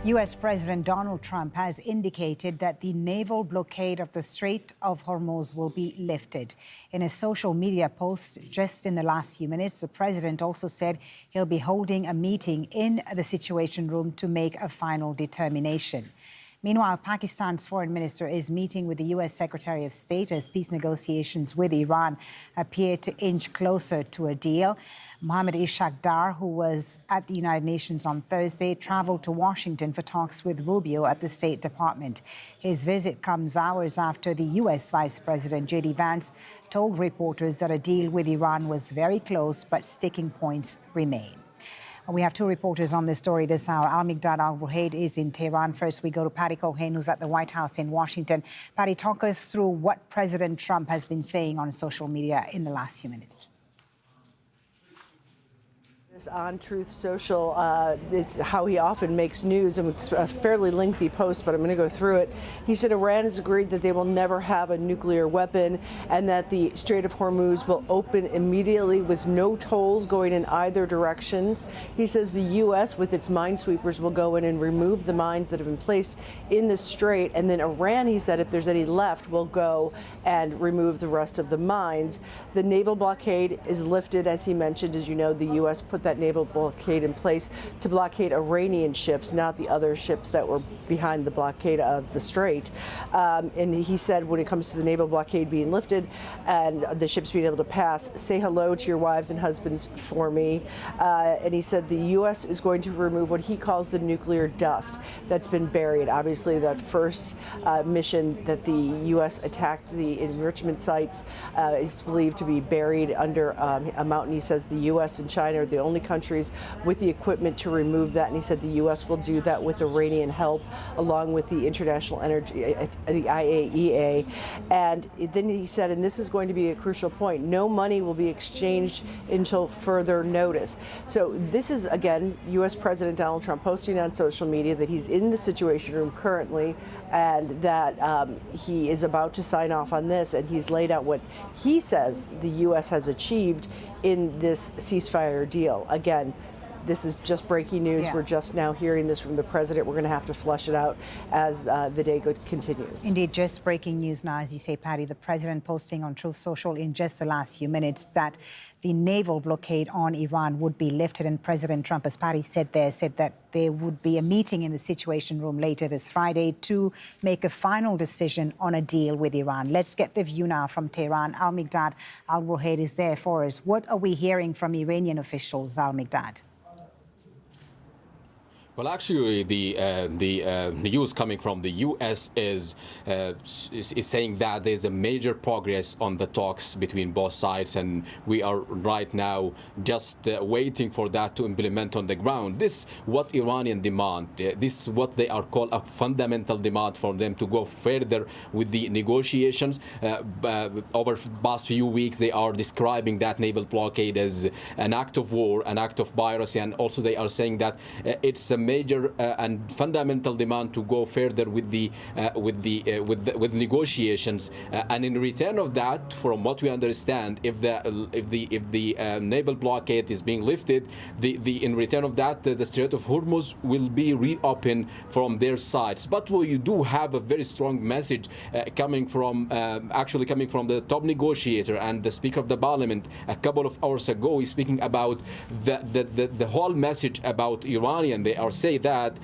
U.S. President Donald Trump has indicated that the naval blockade of the Strait of Hormuz will be lifted. In a social media post just in the last few minutes, the president also said he'll be holding a meeting in the Situation Room to make a final determination. Meanwhile, Pakistan's foreign minister is meeting with the U.S. Secretary of State as peace negotiations with Iran appear to inch closer to a deal. Mohammad Ishaq Dar, who was at the United Nations on Thursday, traveled to Washington for talks with Rubio at the State Department. His visit comes hours after the U.S. Vice President J.D. Vance told reporters that a deal with Iran was very close, but sticking points remain. We have two reporters on this story this hour. Almigdad Alruhaid is in Tehran. First, we go to Patty Culhane, who's at the White House in Washington. Patty, talk us through what President Trump has been saying on social media in the last few minutes. On Truth Social, it's how he often makes news, and it's a fairly lengthy post, but I'm going to go through it. He said Iran has agreed that they will never have a nuclear weapon and that the Strait of Hormuz will open immediately with no tolls going in either directions. He says the U.S., with its minesweepers, will go in and remove the mines that have been placed in the strait, and then Iran, he said, if there's any left, will go and remove the rest of the mines. The naval blockade is lifted, as he mentioned. As you know, the U.S. put that naval blockade in place to blockade Iranian ships, not the other ships that were behind the blockade of the strait. And he said when it comes to the naval blockade being lifted and the ships being able to pass, say hello to your wives and husbands for me. And he said the U.S. is going to remove what he calls the nuclear dust that's been buried. Obviously, that first mission that the U.S. attacked the enrichment sites is believed to be buried under a mountain. He says the U.S. and China are the only countries with the equipment to remove that, and he said the U.S. will do that with Iranian help, along with the International Energy, the IAEA. And then he said, and this is going to be a crucial point, no money will be exchanged until further notice. So this is, again, U.S. President Donald Trump posting on social media that he's in the Situation Room currently, and that he is about to sign off on this, and he's laid out what he says the U.S. has achieved in this ceasefire deal. Again, this is just breaking news. Yeah. We're just now hearing this from the president. We're going to have to flush it out as the day continues. Indeed, just breaking news now, as you say, Patty. The president posting on Truth Social in just the last few minutes that the naval blockade on Iran would be lifted. And President Trump, as Patty said there, said that there would be a meeting in the Situation Room later this Friday to make a final decision on a deal with Iran. Let's get the view now from Tehran. Almigdad Alruhaid is there for us. What are we hearing from Iranian officials, Almigdad? Well, actually, the news coming from the U.S. is saying that there's a major progress on the talks between both sides, and we are right now just waiting for that to implement on the ground. This what Iranian demand. This is what they are called a fundamental demand for them to go further with the negotiations. Over the past few weeks, they are describing that naval blockade as an act of war, an act of piracy, and also they are saying that it's a major and fundamental demand to go further with the negotiations, and in return of that, from what we understand, if the naval blockade is being lifted, in return of that, the Strait of Hormuz will be reopened from their sides. But we do have a very strong message coming from the top negotiator and the Speaker of the Parliament a couple of hours ago. He's speaking about the whole message about Iranian. They are saying that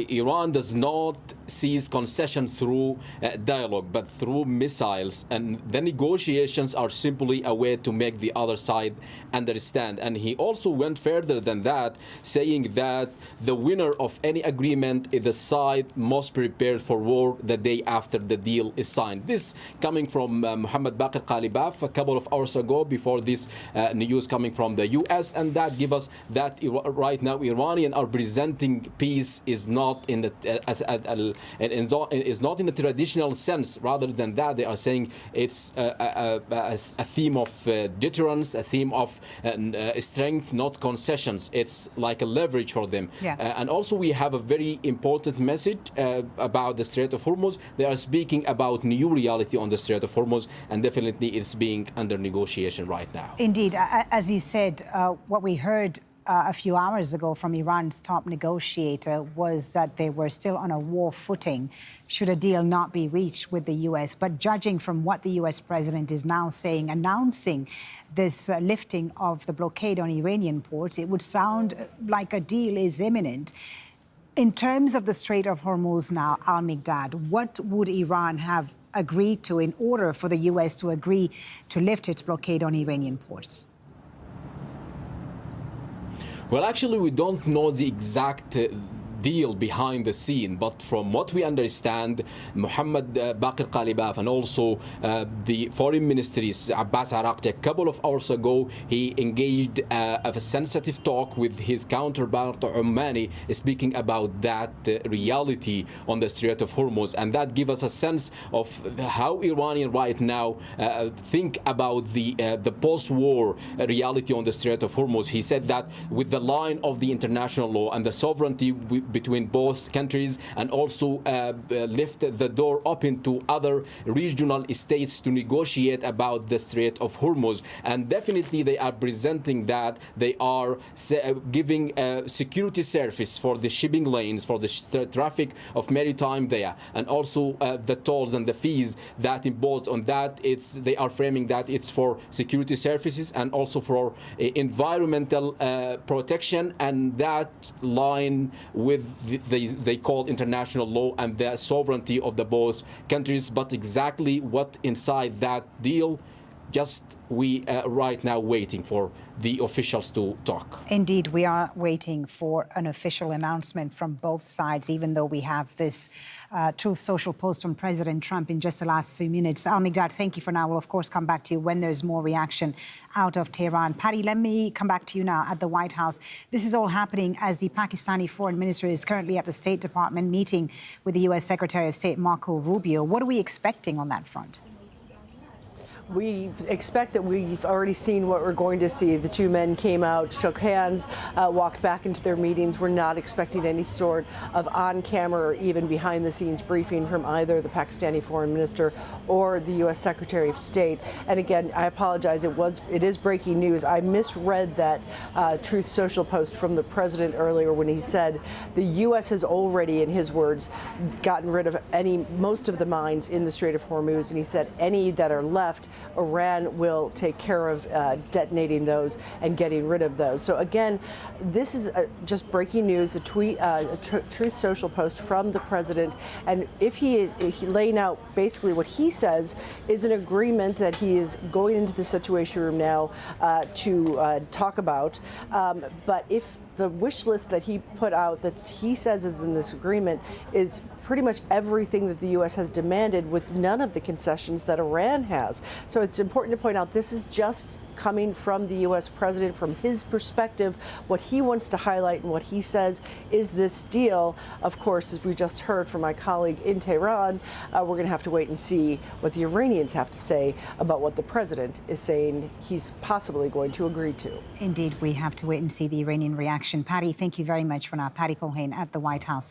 Iran does not seize concessions through dialogue, but through missiles, and the negotiations are simply a way to make the other side understand. And he also went further than that, saying that the winner of any agreement is the side most prepared for war the day after the deal is signed. This coming from Mohammad Baqir Ghalibaf a couple of hours ago, before this news coming from the U.S., and that give us that right now Iranian are presenting peace is not in the is not in the traditional sense. Rather than that, they are saying it's a theme of deterrence, a theme of strength, not concessions. It's like a leverage for them. Yeah. And also we have a very important message about the Strait of Hormuz. They are speaking about new reality on the Strait of Hormuz, and definitely it's being under negotiation right now. Indeed, as you said, what we heard a few hours ago from Iran's top negotiator was that they were still on a war footing should a deal not be reached with the U.S. But judging from what the U.S. president is now saying, announcing this lifting of the blockade on Iranian ports, it would sound like a deal is imminent. In terms of the Strait of Hormuz now, Almigdad, what would Iran have agreed to in order for the U.S. to agree to lift its blockade on Iranian ports? Well, actually, we don't know the exact deal behind the scene, but from what we understand, Mohammed Baqir Qalibaf and also the foreign ministry's Abbas Araqchi, a couple of hours ago, he engaged a sensitive talk with his counterpart Ommani, speaking about that reality on the Strait of Hormuz, and that gives us a sense of how Iranian right now think about the post-war reality on the Strait of Hormuz. He said that with the line of the international law and the sovereignty between both countries, and also lift the door open to other regional states to negotiate about the Strait of Hormuz. And definitely they are presenting that they are giving security service for the shipping lanes, for the traffic of maritime there, and also the tolls and the fees that imposed on that. They are framing that it's for security services and also for environmental protection, and that line with they call international law and the sovereignty of the both countries. But exactly what inside that deal, just we right now waiting for the officials to talk. Indeed, we are waiting for an official announcement from both sides, even though we have this Truth Social post from President Trump in just the last few minutes. Almigdad, thank you for now. We'll, of course, come back to you when there's more reaction out of Tehran. Patty, let me come back to you now at the White House. This is all happening as the Pakistani foreign minister is currently at the State Department meeting with the U.S. Secretary of State Marco Rubio. What are we expecting on that front? We expect that we've already seen what we're going to see. The two men came out, shook hands, walked back into their meetings. We're not expecting any sort of on-camera or even behind-the-scenes briefing from either the Pakistani foreign minister or the U.S. Secretary of State. And again, I apologize. It is breaking news. I misread that Truth Social post from the president earlier when he said the U.S. has already, in his words, gotten rid of most of the mines in the Strait of Hormuz, and he said any that are left, Iran will take care of detonating those and getting rid of those. So again, this is just breaking news, a tweet, Truth Social post from the president. And if he is laying out basically what he says is an agreement that he is going into the Situation Room now to talk about. But if the wish list that he put out that he says is in this agreement is pretty much everything that the U.S. has demanded, with none of the concessions that Iran has. So it's important to point out this is just coming from the U.S. president, from his perspective. What he wants to highlight and what he says is this deal. Of course, as we just heard from my colleague in Tehran, we're going to have to wait and see what the Iranians have to say about what the president is saying he's possibly going to agree to. Indeed, we have to wait and see the Iranian reaction. Patty, thank you very much for now. Patty Culhane at the White House.